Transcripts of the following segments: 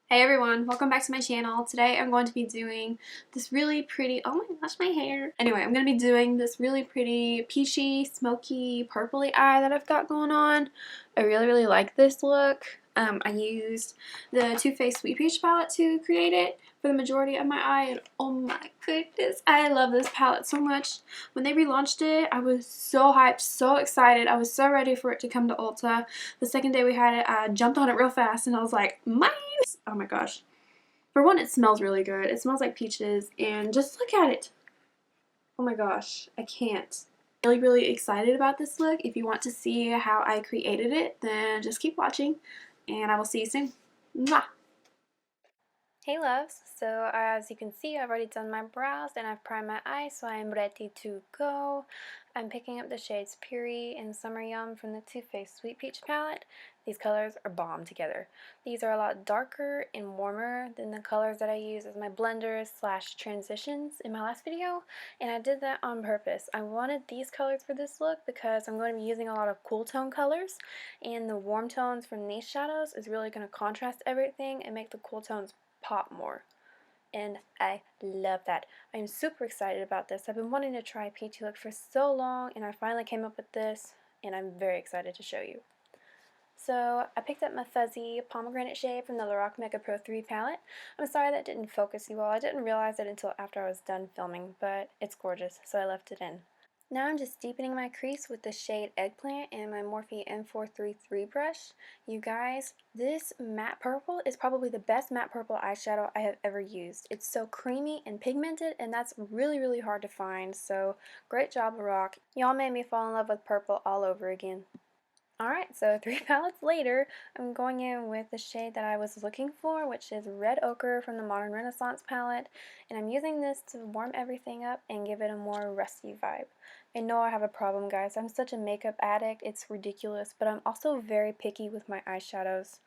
Hey everyone, welcome back to my channel. Today I'm going to be doing this really pretty, oh my gosh, my hair. Anyway, I'm going to be doing this really pretty peachy, smoky, purpley eye that I've got going on. I really like this look. I used the Too Faced Sweet Peach palette to create it for the majority of my eye, and oh my goodness, I love this palette so much. When they relaunched it, I was so hyped, so excited. I was so ready for it to come to Ulta. The second day we had it, I jumped on it real fast and I was like, mine! Oh my gosh. For one, it smells really good. It smells like peaches, and just look at it. Oh my gosh, I can't. Really excited about this look. If you want to see how I created it, then just keep watching, and I will see you soon. Mwah! Hey loves, so as you can see I've already done my brows and I've primed my eyes, so I am ready to go. I'm picking up the shades Puri and Summer Yum from the Too Faced Sweet Peach palette. These colors are bomb together. These are a lot darker and warmer than the colors that I use as my blenders slash transitions in my last video, and I did that on purpose. I wanted these colors for this look because I'm going to be using a lot of cool tone colors, and the warm tones from these shadows is really going to contrast everything and make the cool tones pop more, and I love that. I'm super excited about this. I've been wanting to try Peachy Look for so long, and I finally came up with this, and I'm very excited to show you. So I picked up my fuzzy pomegranate shade from the Lorac Mega Pro 3 palette. I'm sorry that didn't focus you all. I didn't realize it until after I was done filming, but it's gorgeous, so I left it in. Now I'm just deepening my crease with the shade Eggplant and my Morphe M433 brush. You guys, this matte purple is probably the best matte purple eyeshadow I have ever used. It's so creamy and pigmented, and that's really hard to find, so great job, Lorac. Y'all made me fall in love with purple all over again. Alright, so 3 palettes later, I'm going in with the shade that I was looking for, which is Red Ochre from the Modern Renaissance palette, and I'm using this to warm everything up and give it a more rusty vibe. I know I have a problem, guys. I'm such a makeup addict, it's ridiculous, but I'm also very picky with my eyeshadows.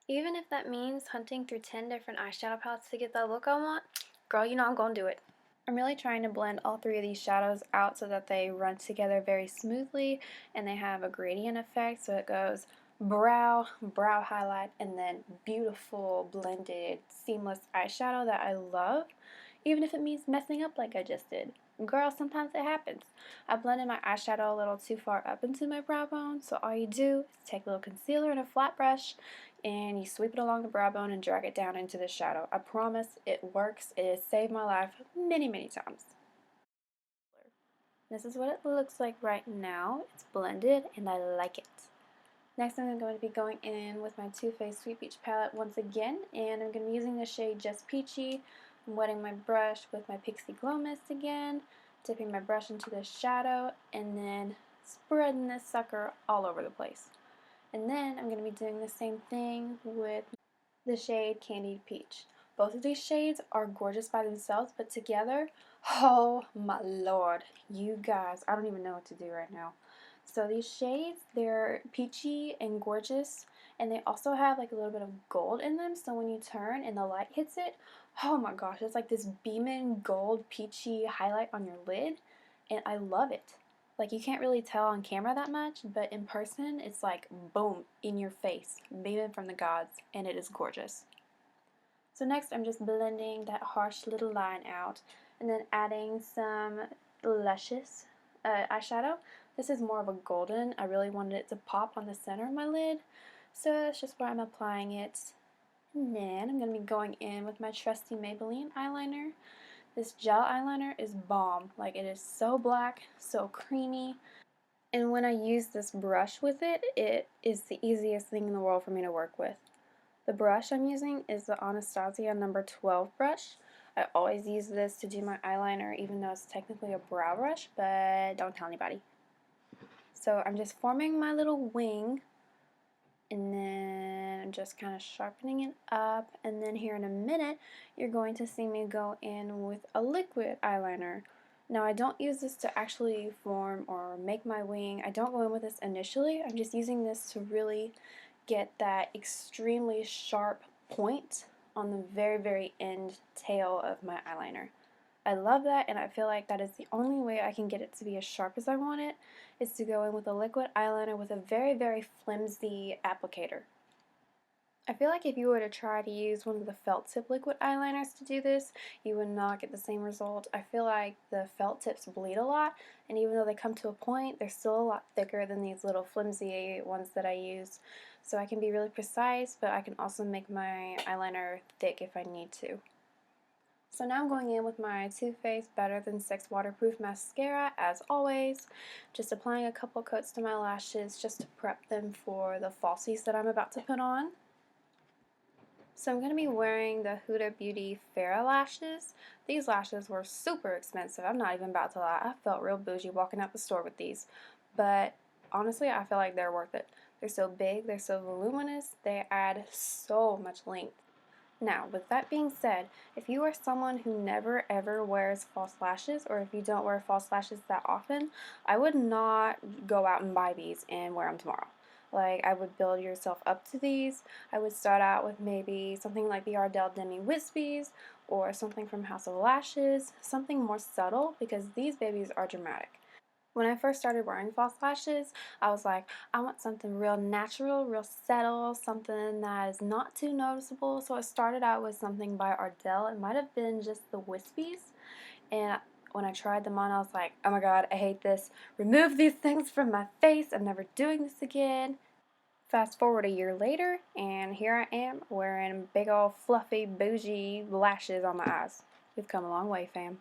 Even if that means hunting through 10 different eyeshadow palettes to get that look I want, girl, you know I'm gonna do it. I'm really trying to blend all 3 of these shadows out so that they run together very smoothly and they have a gradient effect, so it goes brow, brow highlight, and then beautiful blended seamless eyeshadow that I love, even if it means messing up like I just did. Girl, sometimes it happens. I blended my eyeshadow a little too far up into my brow bone, so all you do is take a little concealer and a flat brush and you sweep it along the brow bone and drag it down into the shadow. I promise it works. It has saved my life many times. This is what it looks like right now. It's blended and I like it. Next I'm going to be going in with my Too Faced Sweet Peach palette once again, and I'm going to be using the shade Just Peachy. I'm wetting my brush with my Pixie Glow Mist again, dipping my brush into the shadow, and then spreading this sucker all over the place. And then I'm going to be doing the same thing with the shade Candied Peach. Both of these shades are gorgeous by themselves, but together, oh my lord, you guys, I don't even know what to do right now. So these shades, they're peachy and gorgeous, and they also have like a little bit of gold in them, so when you turn and the light hits it, oh my gosh, it's like this beaming gold peachy highlight on your lid, and I love it. Like, you can't really tell on camera that much, but in person, it's like boom, in your face, beaming from the gods, and it is gorgeous. So next, I'm just blending that harsh little line out, and then adding some Luscious eyeshadow. This is more of a golden. I really wanted it to pop on the center of my lid, so that's just where I'm applying it. And then I'm going to be going in with my trusty Maybelline eyeliner. This gel eyeliner is bomb. Like, it is so black, so creamy, and when I use this brush with it, it is the easiest thing in the world for me to work with. The brush I'm using is the Anastasia number 12 brush. I always use this to do my eyeliner, even though it's technically a brow brush, but don't tell anybody. So I'm just forming my little wing, and then I'm just kind of sharpening it up, and then here in a minute, you're going to see me go in with a liquid eyeliner. Now, I don't use this to actually form or make my wing. I don't go in with this initially. I'm just using this to really get that extremely sharp point on the very end tail of my eyeliner. I love that, and I feel like that is the only way I can get it to be as sharp as I want it, is to go in with a liquid eyeliner with a very flimsy applicator. I feel like if you were to try to use one of the felt tip liquid eyeliners to do this, you would not get the same result. I feel like the felt tips bleed a lot, and even though they come to a point, they're still a lot thicker than these little flimsy ones that I use. So I can be really precise, but I can also make my eyeliner thick if I need to. So now I'm going in with my Too Faced Better Than Sex Waterproof Mascara, as always. Just applying a couple coats to my lashes just to prep them for the falsies that I'm about to put on. So I'm going to be wearing the Huda Beauty Farrah lashes. These lashes were super expensive. I'm not even about to lie. I felt real bougie walking out the store with these. But honestly, I feel like they're worth it. They're so big, they're so voluminous, they add so much length. Now, with that being said, if you are someone who never ever wears false lashes, or if you don't wear false lashes that often, I would not go out and buy these and wear them tomorrow. Like, I would build yourself up to these. I would start out with maybe something like the Ardell Demi Wispies, or something from House of Lashes, something more subtle, because these babies are dramatic. When I first started wearing false lashes, I was like, I want something real natural, real subtle, something that is not too noticeable. So I started out with something by Ardell. It might have been just the Wispies. And when I tried them on, I was like, oh my god, I hate this. Remove these things from my face. I'm never doing this again. Fast forward a year later, and here I am wearing big old fluffy bougie lashes on my eyes. We've come a long way, fam.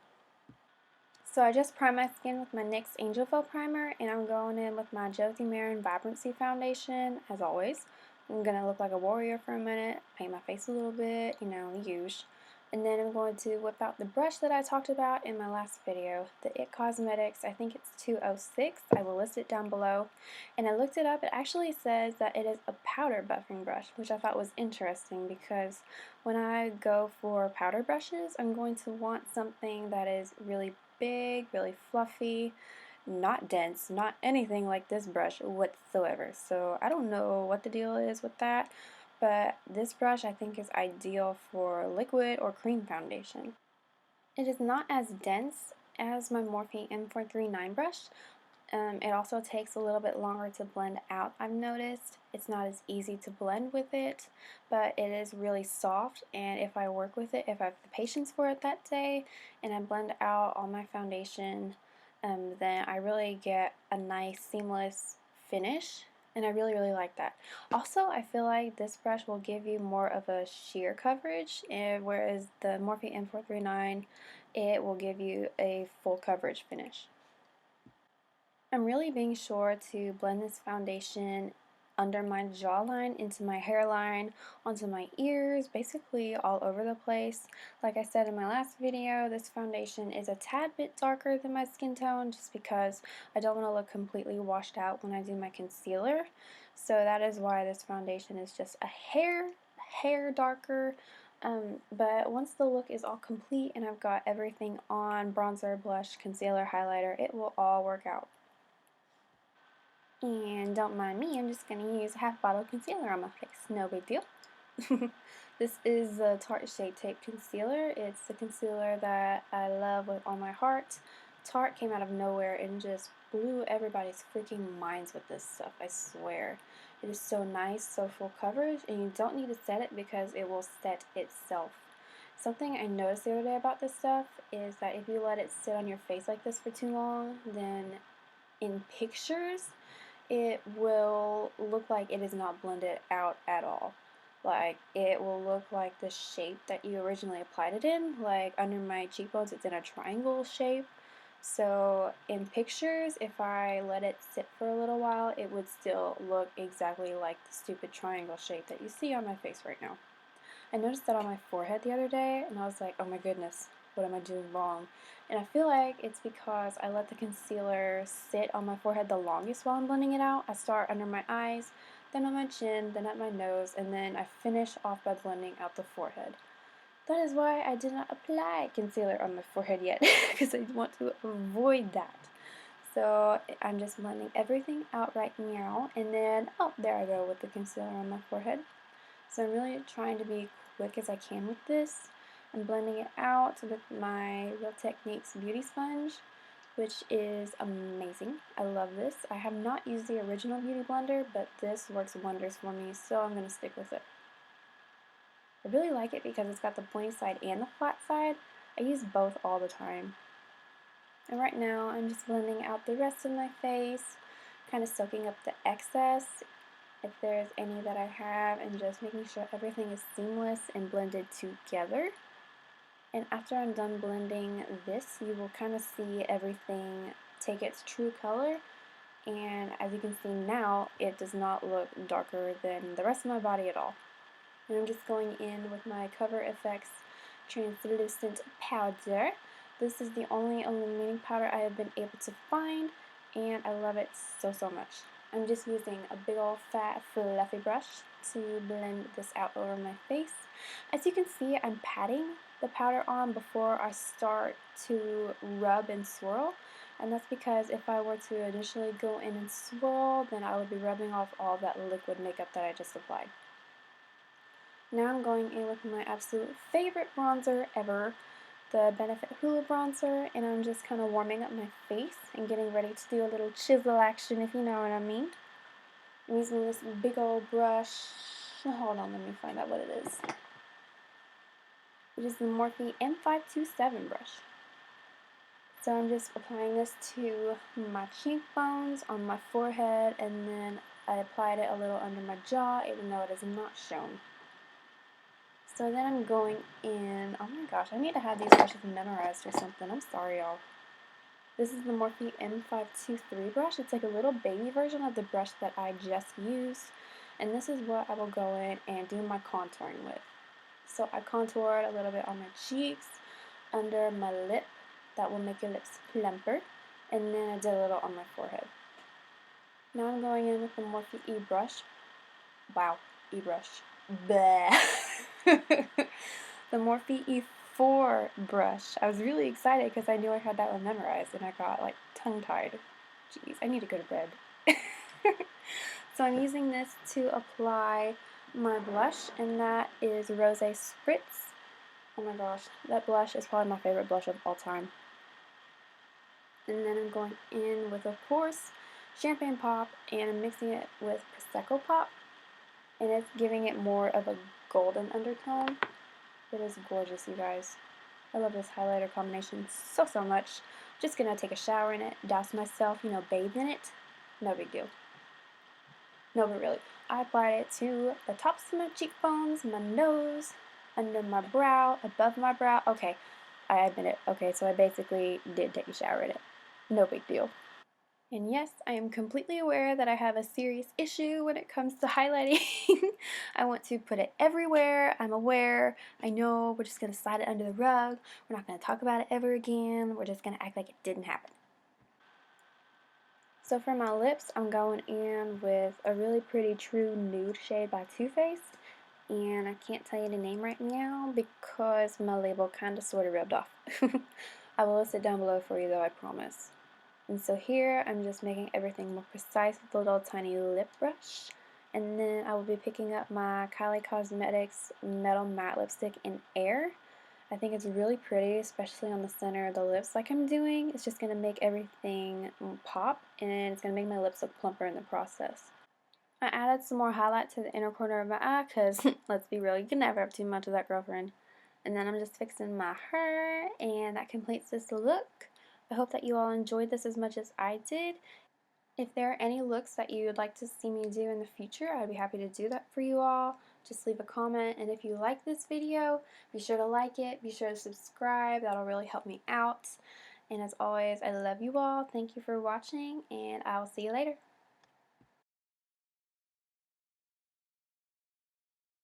So I just primed my skin with my NYX Angel Foe Primer, and I'm going in with my Josie Maran Vibrancy Foundation, as always. I'm going to look like a warrior for a minute, paint my face a little bit, you know, the usual. And then I'm going to whip out the brush that I talked about in my last video, the IT Cosmetics, I think it's 206, I will list it down below. And I looked it up, it actually says that it is a powder buffing brush, which I thought was interesting because when I go for powder brushes, I'm going to want something that is really big, really fluffy, not dense, not anything like this brush whatsoever. So I don't know what the deal is with that, but this brush I think is ideal for liquid or cream foundation. It is not as dense as my Morphe M439 brush. It also takes a little bit longer to blend out, I've noticed. It's not as easy to blend with it, but it is really soft, and if I work with it, if I have the patience for it that day, and I blend out all my foundation, then I really get a nice seamless finish, and I really, really like that. Also, I feel like this brush will give you more of a sheer coverage, and whereas the Morphe M439, it will give you a full coverage finish. I'm really being sure to blend this foundation under my jawline, into my hairline, onto my ears, basically all over the place. Like I said in my last video, this foundation is a tad bit darker than my skin tone just because I don't want to look completely washed out when I do my concealer. So that is why this foundation is just a hair darker. But once the look is all complete and I've got everything on, bronzer, blush, concealer, highlighter, it will all work out. And don't mind me, I'm just going to use a half bottle of concealer on my face. No big deal. This is the Tarte Shade Tape Concealer. It's the concealer that I love with all my heart. Tarte came out of nowhere and just blew everybody's freaking minds with this stuff, I swear. It is so nice, so full coverage, and you don't need to set it because it will set itself. Something I noticed the other day about this stuff is that if you let it sit on your face like this for too long, then in pictures, it will look like it is not blended out at all. Like, it will look like the shape that you originally applied it in. Like, under my cheekbones, it's in a triangle shape. So, in pictures, if I let it sit for a little while, it would still look exactly like the stupid triangle shape that you see on my face right now. I noticed that on my forehead the other day, and I was like, oh my goodness, what am I doing wrong? And I feel like it's because I let the concealer sit on my forehead the longest while I'm blending it out. I start under my eyes, then on my chin, then at my nose, and then I finish off by blending out the forehead. That is why I did not apply concealer on my forehead yet, because I want to avoid that. So I'm just blending everything out right now, and then, oh, there I go with the concealer on my forehead. So I'm really trying to be quick as I can with this. I'm blending it out with my Real Techniques Beauty Sponge, which is amazing. I love this. I have not used the original Beauty Blender, but this works wonders for me, so I'm going to stick with it. I really like it because it's got the pointy side and the flat side. I use both all the time. And right now I'm just blending out the rest of my face, kind of soaking up the excess, if there's any that I have, and just making sure everything is seamless and blended together. And after I'm done blending this, you will kind of see everything take its true color. And as you can see now, it does not look darker than the rest of my body at all. And I'm just going in with my Cover FX translucent powder. This is the only illuminating powder I have been able to find, and I love it so much. I'm just using a big old fat fluffy brush to blend this out over my face. As you can see, I'm patting the powder on before I start to rub and swirl, and that's because if I were to initially go in and swirl, then I would be rubbing off all that liquid makeup that I just applied. Now I'm going in with my absolute favorite bronzer ever, the Benefit Hoola bronzer, and I'm just kind of warming up my face and getting ready to do a little chisel action, if you know what I mean. I'm using this big old brush. Hold on, let me find out what it is. It is the Morphe M527 brush. So I'm just applying this to my cheekbones, on my forehead, and then I applied it a little under my jaw, even though it is not shown. So then I'm going in, oh my gosh, I need to have these brushes memorized or something. I'm sorry, y'all. This is the Morphe M523 brush. It's like a little baby version of the brush that I just used. And this is what I will go in and do my contouring with. So I contoured a little bit on my cheeks, under my lip. That will make your lips plumper. And then I did a little on my forehead. Now I'm going in with the Morphe E-brush. Wow, E-brush. Bleh. The Morphe E4 brush. I was really excited because I knew I had that one memorized, and I got like tongue-tied. Jeez, I need to go to bed. So I'm using this to apply my blush, and that is Rose Spritz. Oh my gosh, that blush is probably my favorite blush of all time. And then I'm going in with, of course, Champagne Pop, and I'm mixing it with Prosecco Pop, and it's giving it more of a golden undertone. It is gorgeous, you guys. I love this highlighter combination so much. Just gonna take a shower in it, douse myself, you know, bathe in it. No big deal. No, but really, I applied it to the tops of my cheekbones, my nose, under my brow, above my brow. Okay, I admit it. Okay, so I basically did take a shower in it. No big deal. And yes, I am completely aware that I have a serious issue when it comes to highlighting. I want to put it everywhere. I'm aware. I know. We're just going to slide it under the rug. We're not going to talk about it ever again. We're just going to act like it didn't happen. So for my lips, I'm going in with a really pretty true nude shade by Too Faced. And I can't tell you the name right now because my label kind of sort of rubbed off. I will list it down below for you though, I promise. And so here I'm just making everything more precise with a little tiny lip brush. And then I will be picking up my Kylie Cosmetics Metal Matte Lipstick in Air. I think it's really pretty, especially on the center of the lips like I'm doing. It's just going to make everything pop, and it's going to make my lips look plumper in the process. I added some more highlight to the inner corner of my eye because, let's be real, you can never have too much of that, girlfriend. And then I'm just fixing my hair, and that completes this look. I hope that you all enjoyed this as much as I did. If there are any looks that you would like to see me do in the future, I'd be happy to do that for you all. Just leave a comment, and if you like this video, be sure to like it, be sure to subscribe, that'll really help me out. And as always, I love you all, thank you for watching, and I'll see you later.